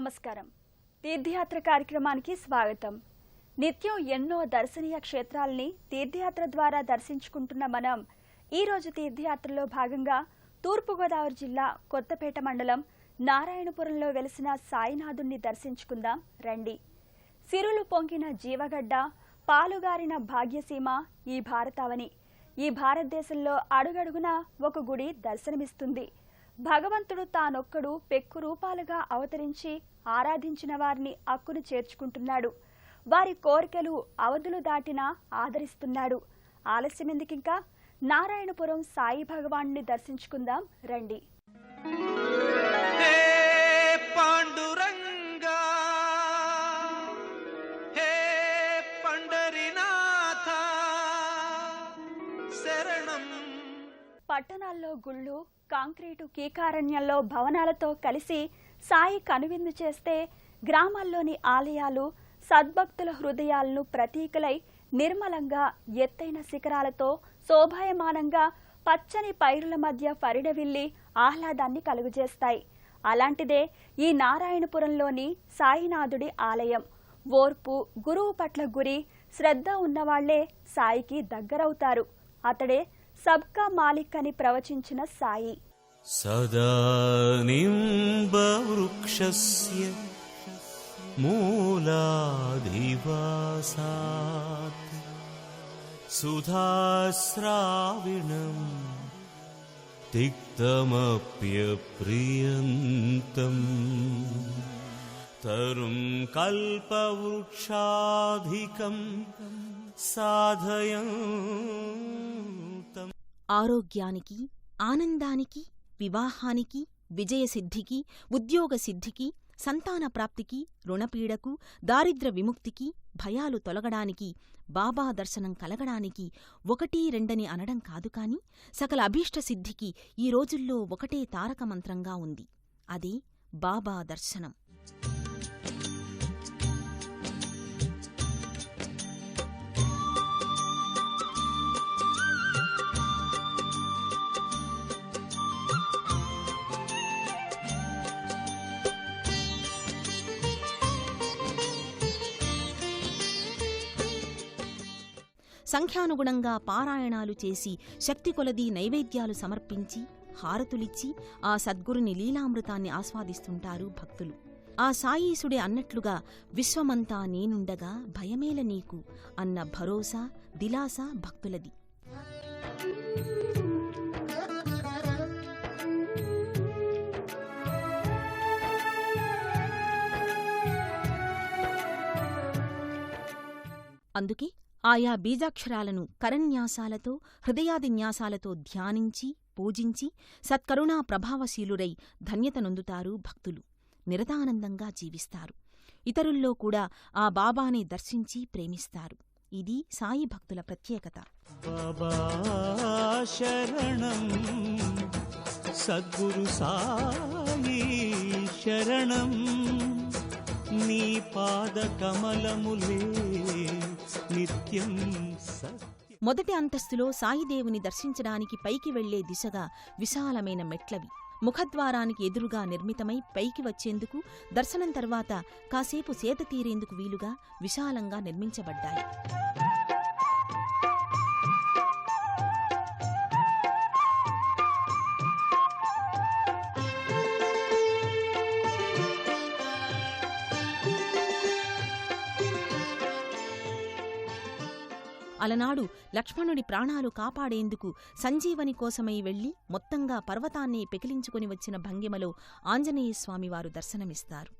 నమస్కారం. తీర్థయాత్ర కార్యక్రమానికి స్వాగతం. నిత్యం ఎన్నో దర్శనీయ క్షేత్రాలని తీర్థయాత్ర ద్వారా దర్శించుకుంటున్న మనం ఈ రోజు తీర్థయాత్రలో భాగంగా తూర్పుగోదావరి జిల్లా కొత్తపేట మండలం నారాయణపురంలో వెలిసిన సాయినాథుణ్ణి దర్శించుకుందాం రండి. సిరులు పొంగిన జీవగడ్డ, పాలుగారిన భాగ్యసీమ ఈ భారతావని. ఈ భారతదేశంలో అడుగడుగునా ఒక గుడి దర్శనమిస్తుంది. భగవంతుడు తానొక్కడు పెక్కు రూపాలుగా అవతరించి ఆరాధించిన వారిని అక్కును చేర్చుకుంటున్నాడు. వారి కోరికలు అవధులు దాటినా ఆదరిస్తున్నాడు. ఆలస్యమెందుకింకా నారాయణపురం సాయి భగవాన్ని దర్శించుకుందాం రండి. పట్టణాల్లో గుళ్ళు, కాంక్రీటు కీకారణ్యంలో భవనాలతో కలిసి సాయి కనువిందు చేస్తే, గ్రామాల్లోని ఆలయాలు సద్భక్తుల హృదయాలను ప్రతీకలై నిర్మలంగా ఎత్తైన శిఖరాలతో శోభాయమానంగా పచ్చని పైరుల మధ్య పరిడవిల్లి ఆహ్లాదాన్ని కలుగజేస్తాయి. అలాంటిదే ఈ నారాయణపురంలోని సాయినాథుడి ఆలయం. ఓర్పు, గురువు పట్ల గురి, శ్రద్ధ ఉన్నవాళ్లే సాయికి దగ్గరవుతారు. అతడే సబ్కా మాలిక్ అని ప్రవచించిన సాయి. సదా నింబవృక్షస్య మూలాధివాసాత్ సుధాస్రావిణం తిక్తమప్యప్రియంతం తరుం కల్పవృక్షాధికం సాధయంతం. ఆరోగ్యానికి, ఆనందానికి, వివాహానికి, విజయసిద్ధికి, ఉద్యోగ సిద్ధికి, సంతాన ప్రాప్తికి, రుణపీడకు, దారిద్ర్య విముక్తికి, భయాలు తొలగడానికి, బాబా దర్శనం కలగడానికి ఒకటీ రెండని అనడం కాదు కాని సకల అభీష్ట సిద్ధికి ఈ రోజుల్లో ఒకటే తారక మంత్రంగా ఉంది. అదే బాబా దర్శనం. సంఖ్యానుగుణంగా పారాయణాలు చేసి, శక్తి కొలదీ నైవేద్యాలు సమర్పించి, హారతులిచ్చి ఆ సద్గురుని లీలామృతాన్ని ఆస్వాదిస్తుంటారు భక్తులు. ఆ సాయీసుడే అన్నట్లుగా విశ్వమంతా నేనుండగా భయమేల నీకు అన్న భరోసా, దిలాసా భక్తులది. అందుకే ఆయా బీజాక్షరాలను కరన్యాసాలతో, హృదయాదిన్యాసాలతో ధ్యానించి, పూజించి సత్కరుణా ప్రభావశీలురై ధన్యతనొందుతారు భక్తులు. నిరతానందంగా జీవిస్తారు. ఇతరుల్లో కూడా ఆ బాబాని దర్శించి ప్రేమిస్తారు. ఇది సాయి భక్తుల ప్రత్యేకత. బాబా శరణం, సద్గురు సాయి శరణం, నీ పాద కమలములే నిత్యం సత్యం. మొదటి అంతస్తులో సాయిదేవుని దర్శించడానికి పైకి వెళ్లే దిశగా విశాలమైన మెట్లవి. ముఖద్వారానికి ఎదురుగా నిర్మితమై పైకి వచ్చేందుకు, దర్శనం తర్వాత కాసేపు సేద తీరేందుకు వీలుగా విశాలంగా నిర్మించబడ్డాయి. అలనాడు లక్ష్మణుడి ప్రాణాలు కాపాడేందుకు సంజీవని కోసమై వెళ్లి మొత్తంగా పర్వతాన్ని పెకిలించుకుని వచ్చిన భంగిమలో ఆంజనేయస్వామివారు దర్శనమిస్తారు.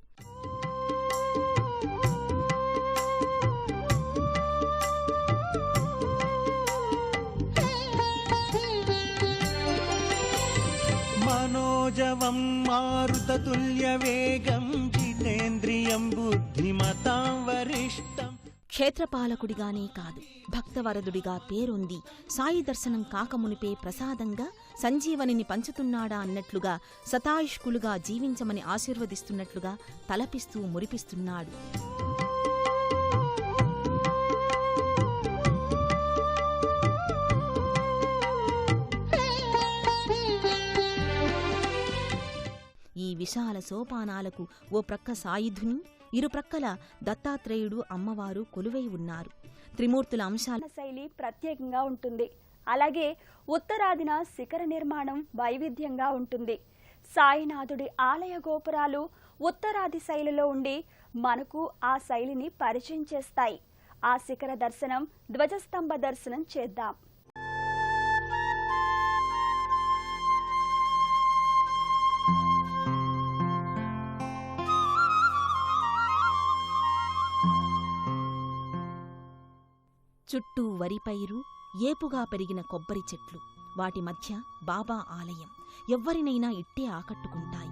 మనోజవం మారుతతుల్యవేగం జితేంద్రియం బుద్ధిమతాం వరిష్టం. క్షేత్రపాలకుడిగానే కాదు, భక్తవరదుడిగా పేరొంది సాయి దర్శనం కాకమునిపే ప్రసాదంగా సంజీవనిని పంచుతున్నాడా అన్నట్లుగా శతాయుష్కులుగా జీవించమని ఆశీర్వదిస్తున్నట్లుగా తలపిస్తూ మురిపిస్తున్నాడు. ఈ విశాల సోపానాలకు ఓ ప్రక్క సాయుధుని, ఇరుప్రక్కల దత్తాత్రేయుడు అమ్మవారు కొలువై ఉన్నారు. త్రిమూర్తుల అంశాల శైలి ప్రత్యేకంగా ఉంటుంది. అలాగే ఉత్తరాదిన శిఖర నిర్మాణం వైవిధ్యంగా ఉంటుంది. సాయినాథుడి ఆలయ గోపురాలు ఉత్తరాది శైలిలో ఉండి మనకు ఆ శైలిని పరిచయం చేస్తాయి. ఆ శిఖర దర్శనం, ధ్వజస్తంభ దర్శనం చేద్దాం. చుట్టూ వరిపైరు, ఏపుగా పెరిగిన కొబ్బరి చెట్లు, వాటి మధ్య బాబా ఆలయం ఎవ్వరినైనా ఇట్టే ఆకట్టుకుంటాయి.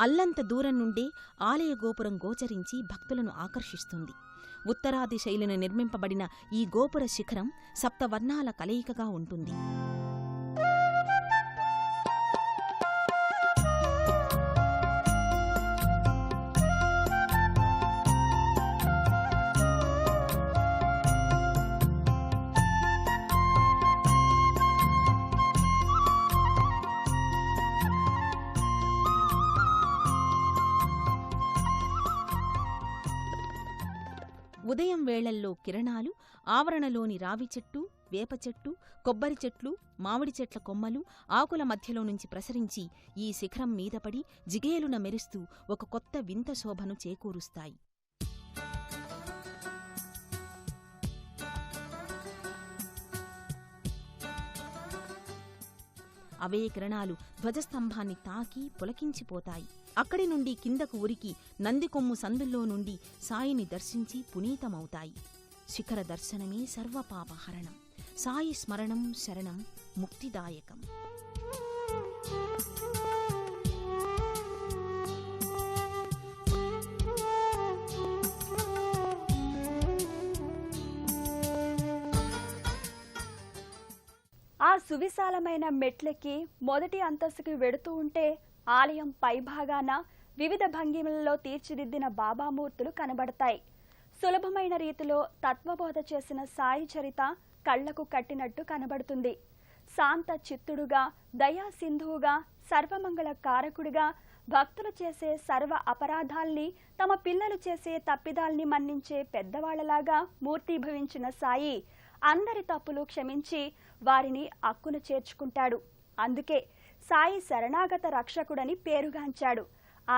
అల్లంత దూరం నుండే ఆలయ గోపురం గోచరించి భక్తులను ఆకర్షిస్తుంది. ఉత్తరాది శైలిని నిర్మింపబడిన ఈ గోపుర శిఖరం సప్తవర్ణాల కలయికగా ఉంటుంది. ఉదయం వేళల్లో కిరణాలు ఆవరణలోని రావి చెట్టు, వేప చెట్టు, కొబ్బరి చెట్లు, మామిడి చెట్ల కొమ్మలు, ఆకుల మధ్యలో నుంచి ప్రసరించి ఈ శిఖరం మీదపడి జిగేలున మెరుస్తూ ఒక కొత్త వింత శోభను చేకూరుస్తాయి. అవే కిరణాలు ధ్వజస్తంభాన్ని తాకి పులకించిపోతాయి. అక్కడి నుండి కిందకు ఉరికి నందికొమ్ము సందుల్లో నుండి సాయిని దర్శించి పునీతమవుతాయి. శిఖర దర్శనమే సర్వపాపహరణం. సాయి స్మరణం శరణం ముక్తిదాయకం. ఆ సువిశాలమైన మెట్లెక్కి మొదటి అంతస్తుకి వెడుతూ ఉంటే ఆలయం పైభాగాన వివిధ భంగిమలలో తీర్చిదిద్దిన బాబామూర్తులు కనబడతాయి. సులభమైన రీతిలో తత్వబోధ చేసిన సాయి చరిత కళ్లకు కట్టినట్టు కనబడుతుంది. శాంత చిత్తుడుగా, దయా సింధువుగా, సర్వమంగళ కారకుడిగా, భక్తులు చేసే సర్వ అపరాధాల్ని, తమ పిల్లలు చేసే తప్పిదాల్ని మన్నించే పెద్దవాళ్లలాగా మూర్తీభవించిన సాయి అందరి తప్పులు క్షమించి వారిని అక్కున చేర్చుకుంటాడు. అందుకే సాయి శరణాగత రక్షకుడని పేరుగాంచాడు. ఆ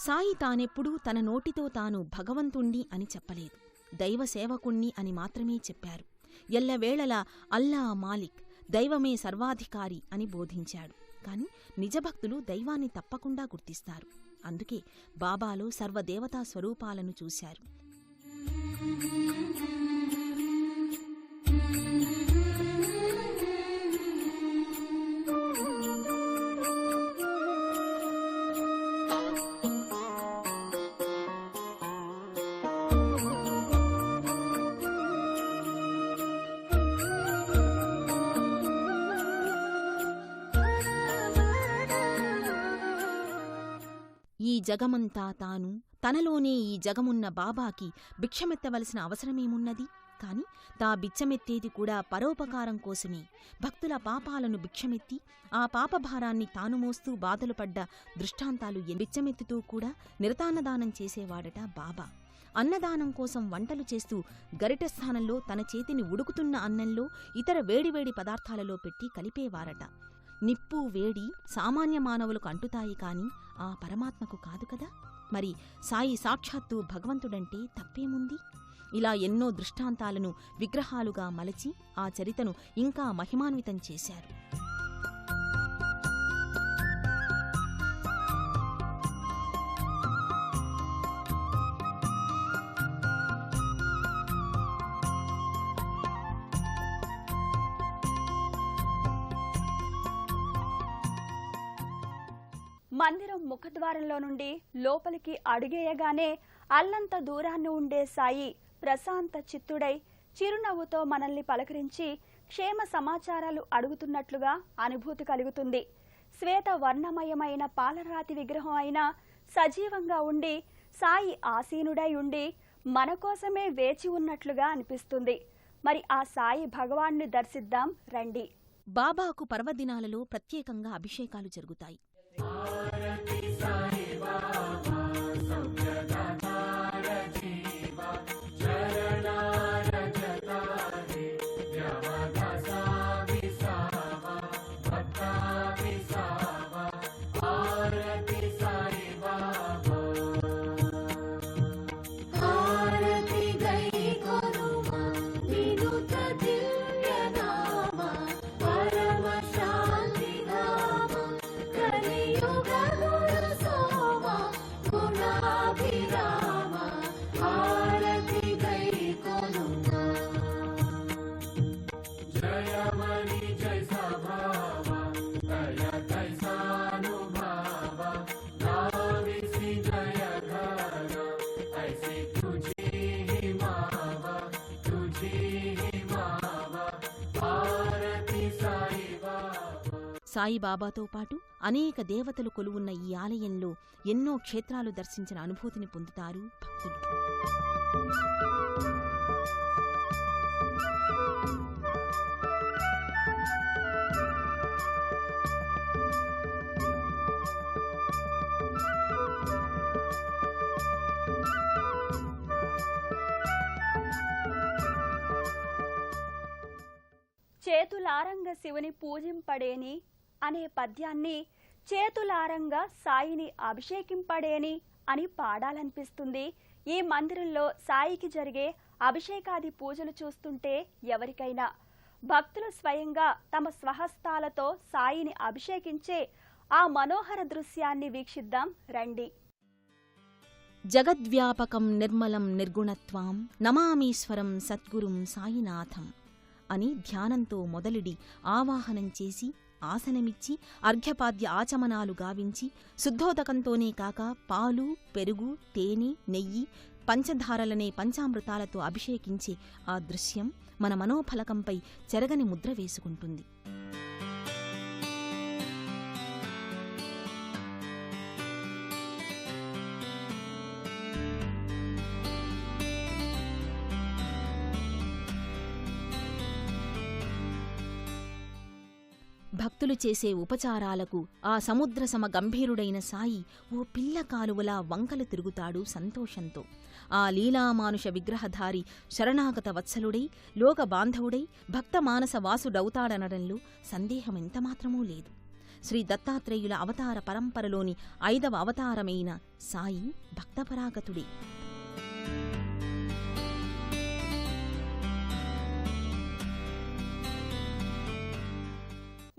సాయి తానెప్పుడూ తన నోటితో తాను భగవంతుణ్ణి అని చెప్పలేదు, దైవ సేవకుణ్ణి అని మాత్రమే చెప్పారు. ఎల్లవేళలా అల్లా మాలిక్, దైవమే సర్వాధికారి అని బోధించాడు. కాని నిజభక్తులు దైవాన్ని తప్పకుండా గుర్తిస్తారు. అందుకే బాబాలో సర్వదేవతా స్వరూపాలను చూశారు. ఈ జగమంతా తాను, తనలోనే ఈ జగమున్న బాబాకి భిక్షమెత్తవలసిన అవసరమేమున్నది? కాని తా బిచ్చమెత్తేది కూడా పరోపకారం కోసమే. భక్తుల పాపాలను భిక్షమెత్తి ఆ పాపభారాన్ని తాను మోస్తూ బాధలు పడ్డ దృష్టాంతాలు. బిచ్చమెత్తుతూ కూడా నిరతాన్నదానం చేసేవాడట బాబా. అన్నదానం కోసం వంటలు చేస్తూ గరిట స్థానంలో తన చేతిని ఉడుకుతున్న అన్నంలో ఇతర వేడివేడి పదార్థాలలో పెట్టి కలిపేవారట. నిప్పు, వేడి సామాన్య మానవులకు అంటుతాయి కాని ఆ పరమాత్మకు కాదు కదా. మరి సాయి సాక్షాత్తు భగవంతుడంటే తప్పేముంది? ఇలా ఎన్నో దృష్టాంతాలను విగ్రహాలుగా మలచి ఆ చరితను ఇంకా మహిమాన్వితం చేశారు. మందిరం ముఖద్వారంలో నుండి లోపలికి అడుగేయగానే అల్లంత దూరాన్ని ఉండే సాయి ప్రశాంత చిత్తుడై చిరునవ్వుతో మనల్ని పలకరించి క్షేమ సమాచారాలు అడుగుతున్నట్లుగా అనుభూతి కలుగుతుంది. శ్వేత వర్ణమయమైన పాలరాతి విగ్రహం అయినా సజీవంగా ఉండి సాయి ఆసీనుడై ఉండి మన కోసమే వేచి ఉన్నట్లుగా అనిపిస్తుంది. మరి ఆ సాయి భగవాన్ని దర్శిద్దాం రండి. బాబాకు పర్వదినాలలో ప్రత్యేకంగా అభిషేకాలు జరుగుతాయి. సాయిబాబాతో పాటు అనేక దేవతలు కొలువున్న ఈ ఆలయంలో ఎన్నో క్షేత్రాలు దర్శించిన అనుభూతిని పొందుతారు భక్తులు. చేతులారంగ శివుని పూజింపడేని అనే పద్యాన్ని చేతులారంగా సాయిని అభిషేకింపడేని అని పాడాలనిపిస్తుంది. ఈ మందిరంలో సాయికి జరిగే అభిషేకాది పూజలు చూస్తుంటే ఎవరికైనా భక్తులు స్వయంగా తమ స్వహస్తాలతో సాయిని అభిషేకించే ఆ మనోహర దృశ్యాన్ని వీక్షిద్దాం రండి. జగద్వ్యాపకం నిర్మలం నిర్గుణత్వాం నమామీశ్వరం సద్గురుం సాయినాథం అని ధ్యానంతో మొదలుడి ఆవాహనం చేసి ఆసనమిచ్చి అర్ఘ్యపాద్య ఆచమనాలు గావించి శుద్ధోదకంతోనే కాక పాలు, పెరుగు, తేనె, నెయ్యి, పంచదారలనే పంచామృతాలతో అభిషేకించే ఆ దృశ్యం మన మనోఫలకంపై చెరగని ముద్ర వేసుకుంటుంది. భక్తులు చేసే ఉపచారాలకు ఆ సముద్రసమ గంభీరుడైన సాయి ఓ పిల్ల కాలువలా వంకలు తిరుగుతాడు సంతోషంతో. ఆ లీలామానుష విగ్రహధారి శరణాగత వత్సలుడై లోకబాంధవుడై భక్తమానస వాసుడవుతాడనడంలో సందేహమెంతమాత్రమూ లేదు. శ్రీ దత్తాత్రేయుల అవతార పరంపరలోని 5వ అవతారమైన సాయి భక్తపరాగతుడే.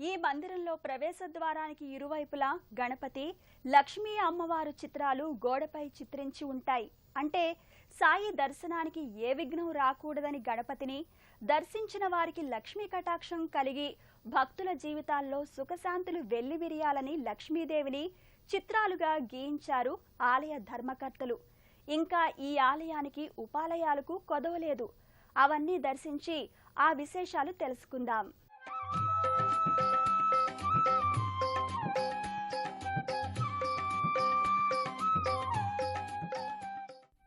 ఈ మందిరంలో ప్రవేశద్వారానికి ఇరువైపులా గణపతి, లక్ష్మీ అమ్మవారు చిత్రాలు గోడపై చిత్రించి ఉంటాయి. అంటే సాయి దర్శనానికి ఏ విఘ్నం రాకూడదని గణపతిని, దర్శించిన వారికి లక్ష్మీ కటాక్షం కలిగి భక్తుల జీవితాల్లో సుఖశాంతులు వెల్లివిరియాలని లక్ష్మీదేవిని చిత్రాలుగా గీయించారు ఆలయ ధర్మకర్తలు. ఇంకా ఈ ఆలయానికి ఉపాలయాలకు కొదవలేదు. అవన్నీ దర్శించి ఆ విశేషాలు తెలుసుకుందాం.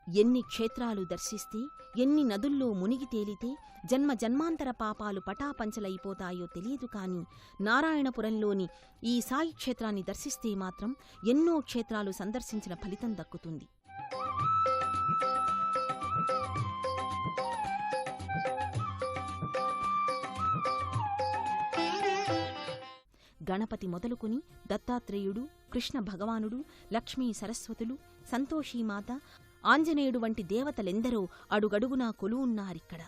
ఎన్ని క్షేత్రాలు దర్శిస్తే, ఎన్ని నదుల్లో మునిగి తేలితే జన్మ జన్మాంతర పాపాలు పటాపంచలైపోతాయో తెలియదు కాని నారాయణపురంలోని ఈ సాయి క్షేత్రాన్ని దర్శిస్తే మాత్రం ఎన్నో క్షేత్రాలు సందర్శించిన ఫలితం దక్కుతుంది. గణపతి మొదలుకుని దత్తాత్రేయుడు, కృష్ణ భగవానుడు, లక్ష్మీ సరస్వతులు, సంతోషీమాత, ఆంజనేయుడు వంటి దేవతలెందరో అడుగడుగునా కొలువున్నారిక్కడ.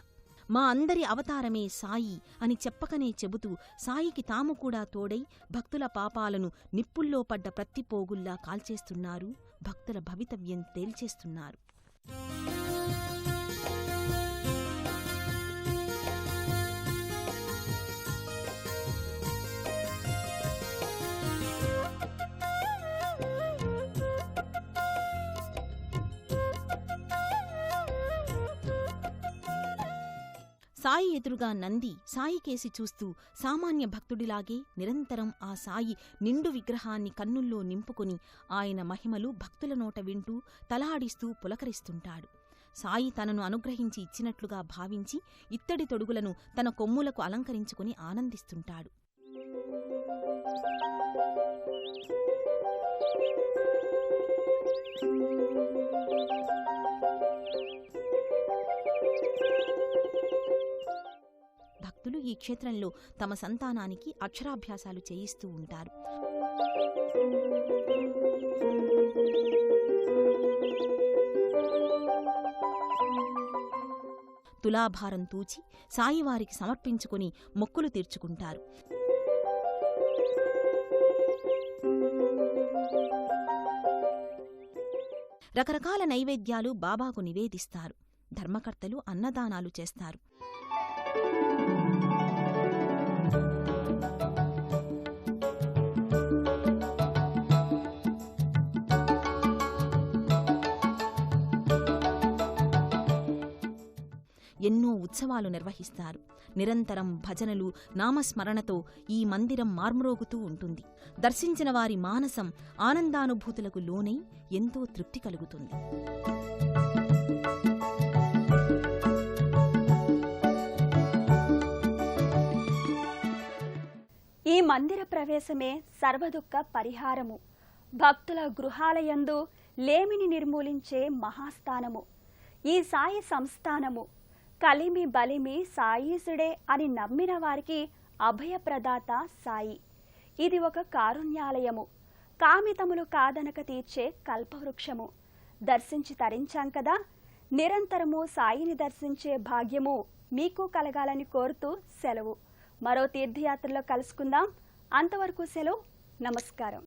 మా అందరి అవతారమే సాయి అని చెప్పకనే చెబుతూ సాయికి తాము కూడా తోడై భక్తుల పాపాలను నిప్పుల్లో పడ్డ ప్రత్తిపోగుల్లా కాల్చేస్తున్నారు, భక్తుల భవితవ్యం తేల్చేస్తున్నారు. సాయి ఎదురుగా నంది సాయికేసి చూస్తూ సామాన్య భక్తుడిలాగే నిరంతరం ఆ సాయి నిండు విగ్రహాన్ని కన్నుల్లో నింపుకొని ఆయన మహిమలు భక్తుల నోట వింటూ తలాడిస్తూ పులకరిస్తుంటాడు. సాయి తనను అనుగ్రహించి ఇచ్చినట్లుగా భావించి ఇత్తడి తొడుగులను తన కొమ్ములకు అలంకరించుకుని ఆనందిస్తుంటాడు. భక్తులు ఈ క్షేత్రంలో తమ సంతానానికి అక్షరాభ్యాసాలు చేయిస్తూ ఉంటారు. తులాభారం తూచి సాయివారికి సమర్పించుకుని మొక్కులు తీర్చుకుంటారు. రకరకాల నైవేద్యాలు బాబాకు నివేదిస్తారు. ధర్మకర్తలు అన్నదానాలు చేస్తారు. ఎన్నో ఉత్సవాలు నిర్వహిస్తారు. నిరంతరం భజనలు, నామస్మరణతో ఈ మందిరం మార్మ్రోగుతూ ఉంటుంది. దర్శించిన వారి మానసం ఆనందానుభూతులకు లోనై ఎంతో తృప్తి కలుగుతుంది. ఈ మందిర ప్రవేశమే సర్వదుఃఖ పరిహారము. భక్తుల గృహాలయందు లేమిని నిర్మూలించే మహాస్థానము. ఈ సాయి సంస్థానము కలిమి బలిమి సాయీసుడే అని నమ్మిన వారికి అభయప్రదాత సాయి. ఇది ఒక కారుణ్యాలయము. కామితములు కాదనక తీర్చే కల్పవృక్షము. దర్శించి తరించాం కదా, నిరంతరము సాయిని దర్శించే భాగ్యము మీకు కలగాలని కోరుతూ సెలవు. మరో తీర్థయాత్రలో కలుసుకుందాం. అంతవరకు సెలవు. నమస్కారం.